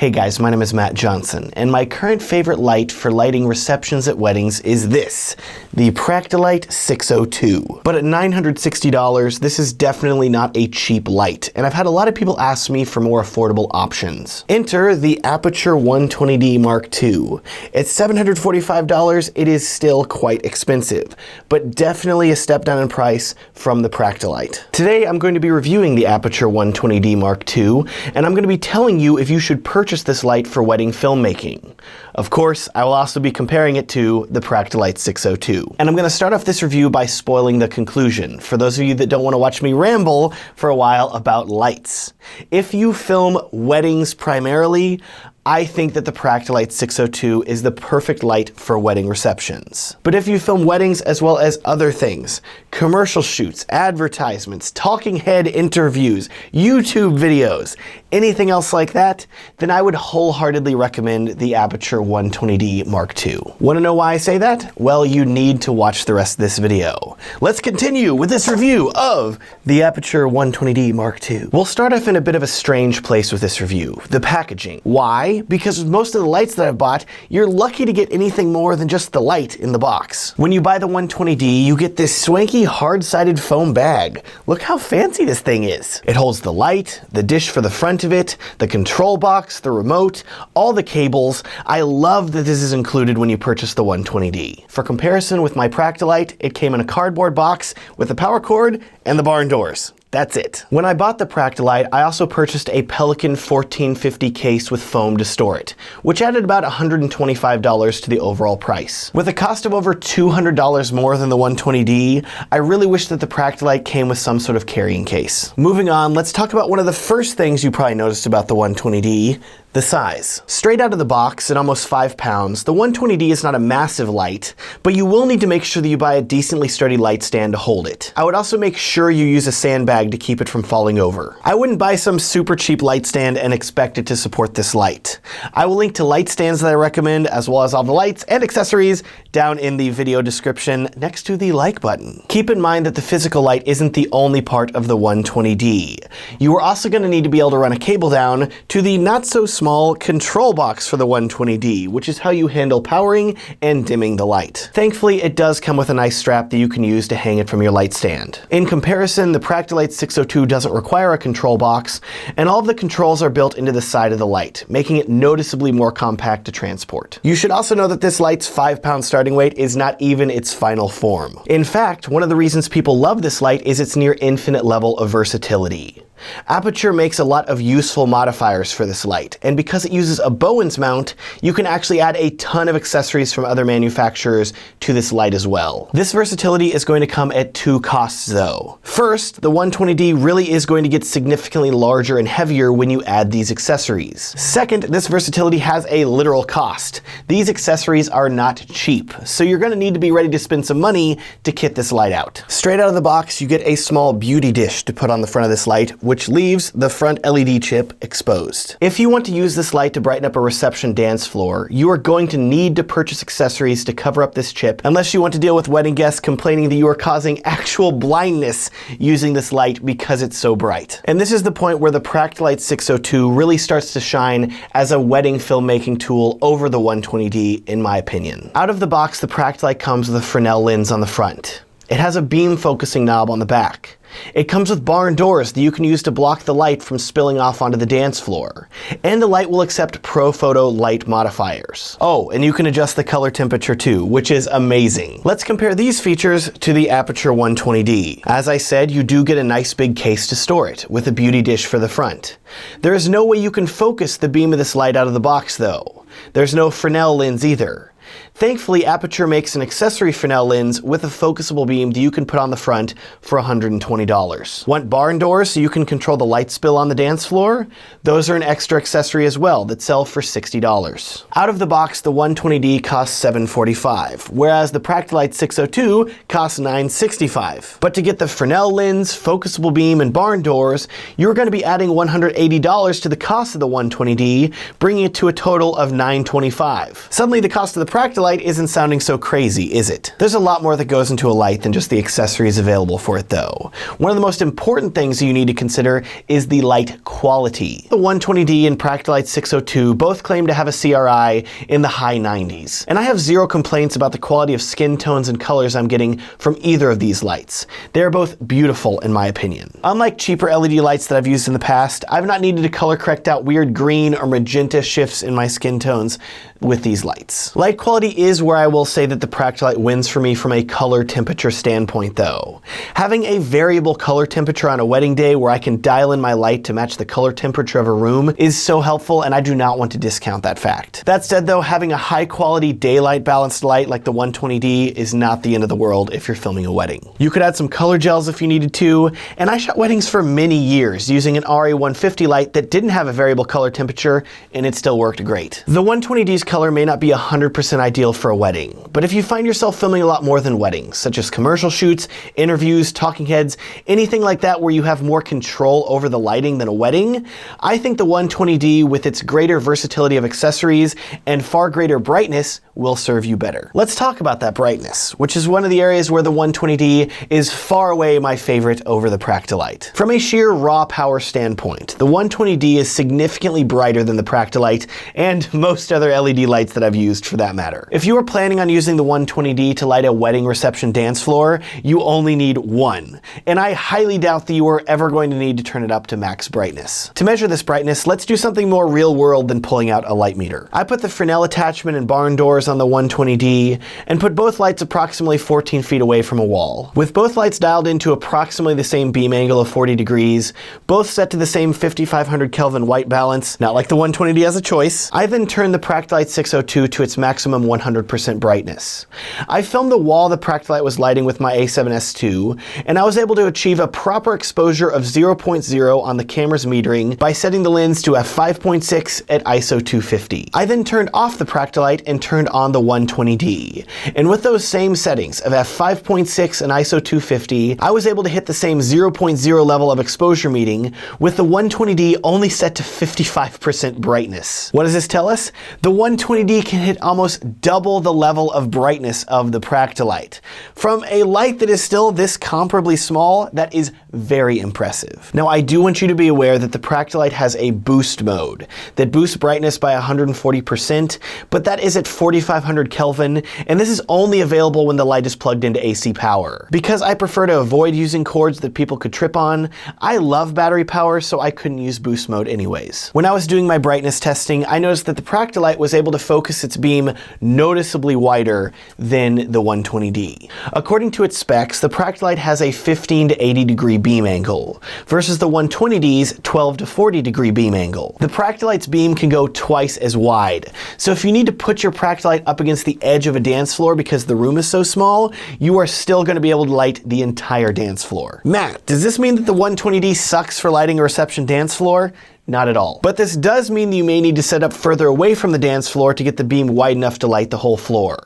Hey guys, my name is Matt Johnson, and my current favorite light for lighting receptions at weddings is this, the Practilite 602. But at $960, this is definitely not a cheap light, and I've had a lot of people ask me for more affordable options. Enter the Aputure 120Dii Mark II. At $745, it is still quite expensive, but definitely a step down in price from the Practilite. Today, I'm going to be reviewing the Aputure 120Dii Mark II, and I'm going to be telling you if you should purchase this light for wedding filmmaking. Of course, I will also be comparing it to the Practilite 602. And I'm going to start off this review by spoiling the conclusion, for those of you that don't want to watch me ramble for a while about lights. If you film weddings primarily, I think that the Practilite 602 is the perfect light for wedding receptions. But if you film weddings as well as other things, commercial shoots, advertisements, talking head interviews, YouTube videos, anything else like that, then I would wholeheartedly recommend the Aputure 120Dii Mark II. Want to know why I say that? Well, you need to watch the rest of this video. Let's continue with this review of the Aputure 120Dii Mark II. We'll start off in a bit of a strange place with this review, the packaging. Why? Because with most of the lights that I've bought, you're lucky to get anything more than just the light in the box. When you buy the 120Dii, you get this swanky hard-sided foam bag. Look how fancy this thing is. It holds the light, the dish for the front of it, the control box, the remote, all the cables. I love that this is included when you purchase the 120Dii. For comparison with my Practilite, it came in a cardboard box with the power cord and the barn doors. That's it. When I bought the Practilite, I also purchased a Pelican 1450 case with foam to store it, which added about $125 to the overall price. With a cost of over $200 more than the 120Dii, I really wish that the Practilite came with some sort of carrying case. Moving on, let's talk about one of the first things you probably noticed about the 120Dii, the size. Straight out of the box, at almost 5 pounds, the 120Dii is not a massive light, but you will need to make sure that you buy a decently sturdy light stand to hold it. I would also make sure you use a sandbag to keep it from falling over. I wouldn't buy some super cheap light stand and expect it to support this light. I will link to light stands that I recommend, as well as all the lights and accessories, down in the video description next to the like button. Keep in mind that the physical light isn't the only part of the 120Dii. You are also going to need to be able to run a cable down to the not so small control box for the 120Dii, which is how you handle powering and dimming the light. Thankfully, it does come with a nice strap that you can use to hang it from your light stand. In comparison, the Practilite 602 doesn't require a control box, and all of the controls are built into the side of the light, making it noticeably more compact to transport. You should also know that this light's 5-pound starting weight is not even its final form. In fact, one of the reasons people love this light is its near infinite level of versatility. Aputure makes a lot of useful modifiers for this light, and because it uses a Bowens mount, you can actually add a ton of accessories from other manufacturers to this light as well. This versatility is going to come at two costs though. First, the 120Dii really is going to get significantly larger and heavier when you add these accessories. Second, this versatility has a literal cost. These accessories are not cheap, so you're going to need to be ready to spend some money to kit this light out. Straight out of the box, you get a small beauty dish to put on the front of this light, which leaves the front LED chip exposed. If you want to use this light to brighten up a reception dance floor, you are going to need to purchase accessories to cover up this chip, unless you want to deal with wedding guests complaining that you are causing actual blindness using this light because it's so bright. And this is the point where the Practilite 602 really starts to shine as a wedding filmmaking tool over the 120Dii, in my opinion. Out of the box, the Practilite comes with a Fresnel lens on the front. It has a beam focusing knob on the back. It comes with barn doors that you can use to block the light from spilling off onto the dance floor. And the light will accept Pro Photo light modifiers. Oh, and you can adjust the color temperature too, which is amazing. Let's compare these features to the Aputure 120Dii. As I said, you do get a nice big case to store it, with a beauty dish for the front. There is no way you can focus the beam of this light out of the box though. There's no Fresnel lens either. Thankfully, Aputure makes an accessory Fresnel lens with a focusable beam that you can put on the front for $120. Want barn doors so you can control the light spill on the dance floor? Those are an extra accessory as well that sell for $60. Out of the box, the 120Dii costs $745, whereas the Practilite 602 costs $965. But to get the Fresnel lens, focusable beam, and barn doors, you're going to be adding $180 to the cost of the 120Dii, bringing it to a total of $925. Suddenly, the cost of the Practilite Practilite isn't sounding so crazy, is it? There's a lot more that goes into a light than just the accessories available for it though. One of the most important things you need to consider is the light quality. The 120D and Practilite 602 both claim to have a CRI in the high 90s, and I have zero complaints about the quality of skin tones and colors I'm getting from either of these lights. They are both beautiful in my opinion. Unlike cheaper LED lights that I've used in the past, I've not needed to color correct out weird green or magenta shifts in my skin tones with these lights. Light quality is where I will say that the Practilite wins for me from a color temperature standpoint though. Having a variable color temperature on a wedding day where I can dial in my light to match the color temperature of a room is so helpful, and I do not want to discount that fact. That said though, having a high quality daylight balanced light like the 120D is not the end of the world if you're filming a wedding. You could add some color gels if you needed to, and I shot weddings for many years using an RA150 light that didn't have a variable color temperature, and it still worked great. The 120D's color may not be 100% ideal for a wedding, but if you find yourself filming a lot more than weddings, such as commercial shoots, interviews, talking heads, anything like that where you have more control over the lighting than a wedding, I think the 120D with its greater versatility of accessories and far greater brightness will serve you better. Let's talk about that brightness, which is one of the areas where the 120D is far away my favorite over the Practilite. From a sheer raw power standpoint, the 120D is significantly brighter than the Practilite and most other LED lights that I've used for that matter. If you are planning on using the 120D to light a wedding reception dance floor, you only need one, and I highly doubt that you are ever going to need to turn it up to max brightness. To measure this brightness, let's do something more real world than pulling out a light meter. I put the Fresnel attachment and barn doors on the 120D and put both lights approximately 14 feet away from a wall. With both lights dialed into approximately the same beam angle of 40 degrees, both set to the same 5500 Kelvin white balance, not like the 120D has a choice, I then turned the Practilite 602 to its maximum 100% brightness. I filmed the wall the Practilite was lighting with my A7S II, and I was able to achieve a proper exposure of 0.0 on the camera's metering by setting the lens to f5.6 at ISO 250. I then turned off the Practilite and turned on the 120D. And with those same settings of f5.6 and ISO 250, I was able to hit the same 0.0 level of exposure meeting with the 120D only set to 55% brightness. What does this tell us? The 120D can hit almost double the level of brightness of the Practilite. From a light that is still this comparably small, that is very impressive. Now I do want you to be aware that the Practilite has a boost mode that boosts brightness by 140%, but that is at 4500 Kelvin, and this is only available when the light is plugged into AC power. Because I prefer to avoid using cords that people could trip on, I love battery power, so I couldn't use boost mode anyways. When I was doing my brightness testing, I noticed that the Practilite was able to focus its beam noticeably wider than the 120D. According to its specs, the Practilite has a 15 to 80 degree beam angle, versus the 120D's 12 to 40 degree beam angle. The Practilite's beam can go twice as wide, so if you need to put your Practilite up against the edge of a dance floor because the room is so small, you are still going to be able to light the entire dance floor. Matt, does this mean that the 120D sucks for lighting a reception dance floor? Not at all. But this does mean that you may need to set up further away from the dance floor to get the beam wide enough to light the whole floor.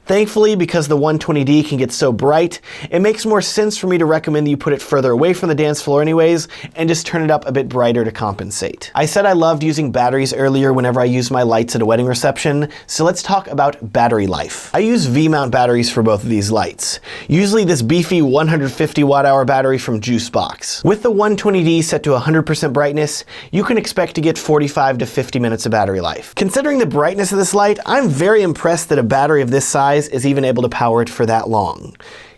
Thankfully, because the 120D can get so bright, it makes more sense for me to recommend that you put it further away from the dance floor anyways, and just turn it up a bit brighter to compensate. I said I loved using batteries earlier whenever I use my lights at a wedding reception, so let's talk about battery life. I use V-mount batteries for both of these lights, usually this beefy 150 watt-hour battery from Juicebox. With the 120D set to 100% brightness, you can expect to get 45 to 50 minutes of battery life. Considering the brightness of this light, I'm very impressed that a battery of this size is even able to power it for that long.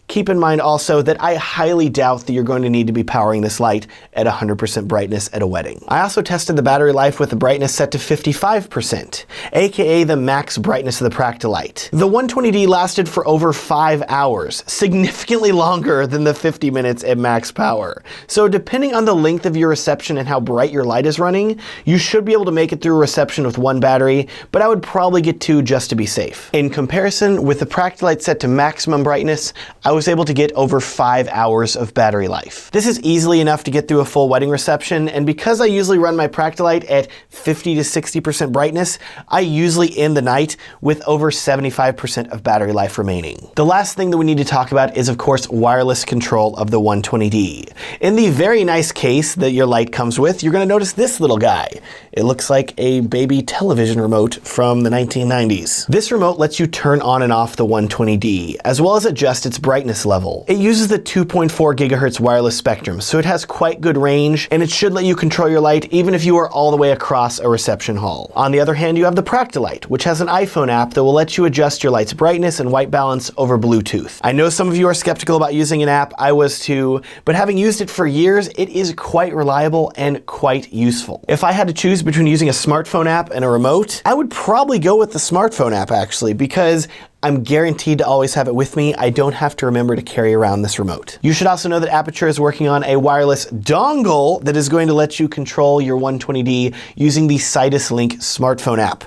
Keep in mind also that I highly doubt that you're going to need to be powering this light at 100% brightness at a wedding. I also tested the battery life with the brightness set to 55%, aka the max brightness of the Practilite. The 120D lasted for over 5 hours, significantly longer than the 50 minutes at max power. So depending on the length of your reception and how bright your light is running, you should be able to make it through a reception with one battery, but I would probably get two just to be safe. In comparison, with the Practilite set to maximum brightness, I was able to get over 5 hours of battery life. This is easily enough to get through a full wedding reception, and because I usually run my Practilite at 50 to 60% brightness, I usually end the night with over 75% of battery life remaining. The last thing that we need to talk about is, of course, wireless control of the 120D. In the very nice case that your light comes with, you're going to notice this little guy. It looks like a baby television remote from the 1990s. This remote lets you turn on and off the 120D, as well as adjust its brightness level. It uses the 2.4 gigahertz wireless spectrum, so it has quite good range, and it should let you control your light even if you are all the way across a reception hall. On the other hand, you have the Practilite, which has an iPhone app that will let you adjust your light's brightness and white balance over Bluetooth. I know some of you are skeptical about using an app, I was too, but having used it for years, it is quite reliable and quite useful. If I had to choose between using a smartphone app and a remote, I would probably go with the smartphone app actually, because I'm guaranteed to always have it with me. I don't have to remember to carry around this remote. You should also know that Aputure is working on a wireless dongle that is going to let you control your 120D using the Sidus Link smartphone app.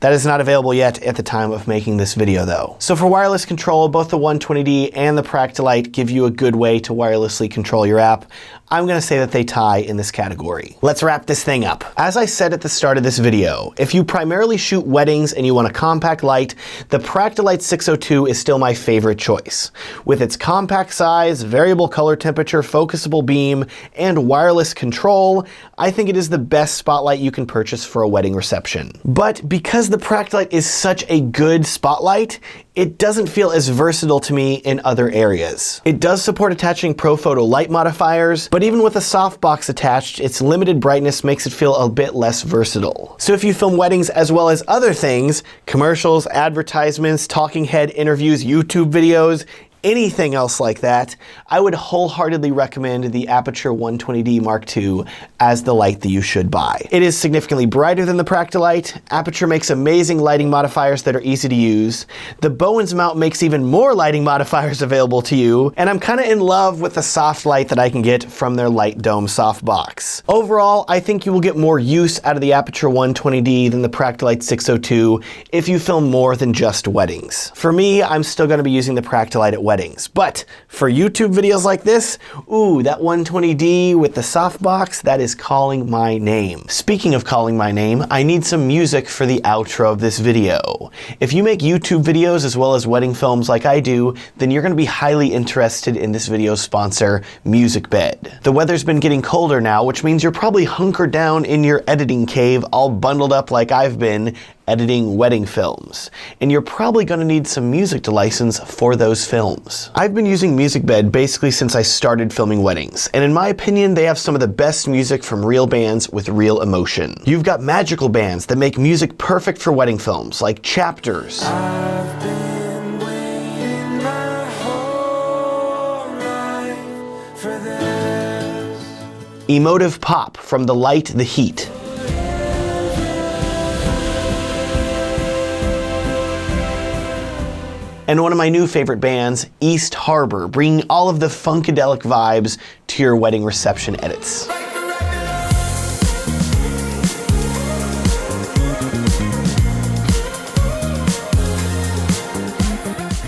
That is not available yet at the time of making this video though. So for wireless control, both the 120D and the Practilite give you a good way to wirelessly control your app. I'm gonna say that they tie in this category. Let's wrap this thing up. As I said at the start of this video, if you primarily shoot weddings and you want a compact light, the Practilite 602 is still my favorite choice. With its compact size, variable color temperature, focusable beam, and wireless control, I think it is the best spotlight you can purchase for a wedding reception. But because the Practilite is such a good spotlight, it doesn't feel as versatile to me in other areas. It does support attaching ProPhoto light modifiers, but even with a softbox attached, its limited brightness makes it feel a bit less versatile. So if you film weddings as well as other things, commercials, advertisements, talking head interviews, YouTube videos, anything else like that, I would wholeheartedly recommend the Aputure 120D Mark II as the light that you should buy. It is significantly brighter than the Practilite. Aputure makes amazing lighting modifiers that are easy to use. The Bowens mount makes even more lighting modifiers available to you, and I'm kind of in love with the soft light that I can get from their Light Dome softbox. Overall, I think you will get more use out of the Aputure 120D than the Practilite 602 if you film more than just weddings. For me, I'm still going to be using the Practilite at weddings. But for YouTube videos like this, ooh, that 120D with the softbox, that is calling my name. Speaking of calling my name, I need some music for the outro of this video. If you make YouTube videos as well as wedding films like I do, then you're going to be highly interested in this video's sponsor, Musicbed. The weather's been getting colder now, which means you're probably hunkered down in your editing cave, all bundled up like I've been, editing wedding films. And you're probably going to need some music to license for those films. I've been using Musicbed basically since I started filming weddings, and in my opinion, they have some of the best music from real bands with real emotion. You've got magical bands that make music perfect for wedding films, like Chapters, I've been waiting my whole life for this. emotive pop from The Light, The Heat, and one of my new favorite bands, East Harbor, bringing all of the funkadelic vibes to your wedding reception edits.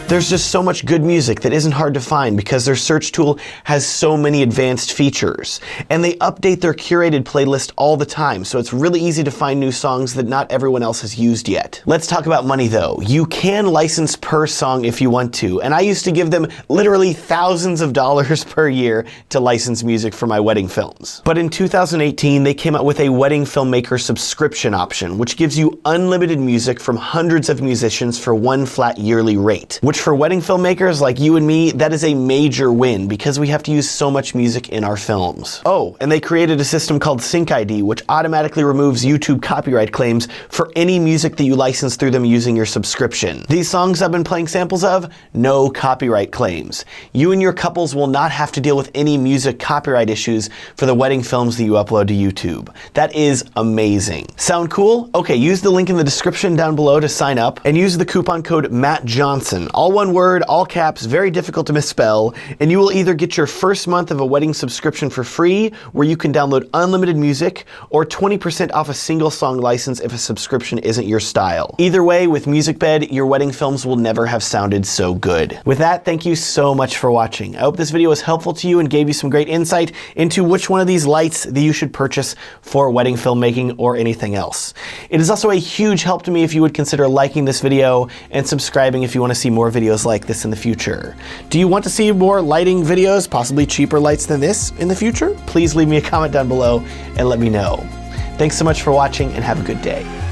There's just so much good music that isn't hard to find because their search tool has so many advanced features. And they update their curated playlist all the time, so it's really easy to find new songs that not everyone else has used yet. Let's talk about money though. You can license per song if you want to, and I used to give them literally thousands of dollars per year to license music for my wedding films. But in 2018, they came out with a Wedding Filmmaker subscription option, which gives you unlimited music from hundreds of musicians for one flat yearly rate, which for wedding filmmakers like you and me, that is a major win because we have to use so much music in our films. Oh, and they created a system called Sync ID, which automatically removes YouTube copyright claims for any music that you license through them using your subscription. These songs I've been playing samples of, no copyright claims. You and your couples will not have to deal with any music copyright issues for the wedding films that you upload to YouTube. That is amazing. Sound cool? Okay, use the link in the description down below to sign up and use the coupon code Matt Johnson, all All one word, all caps, very difficult to misspell, and you will either get your first month of a wedding subscription for free, where you can download unlimited music, or 20% off a single song license if a subscription isn't your style. Either way, with Musicbed, your wedding films will never have sounded so good. With that, thank you so much for watching. I hope this video was helpful to you and gave you some great insight into which one of these lights that you should purchase for wedding filmmaking or anything else. It is also a huge help to me if you would consider liking this video and subscribing if you want to see more videos like this in the future. Do you want to see more lighting videos, possibly cheaper lights than this in the future? Please leave me a comment down below and let me know. Thanks so much for watching and have a good day.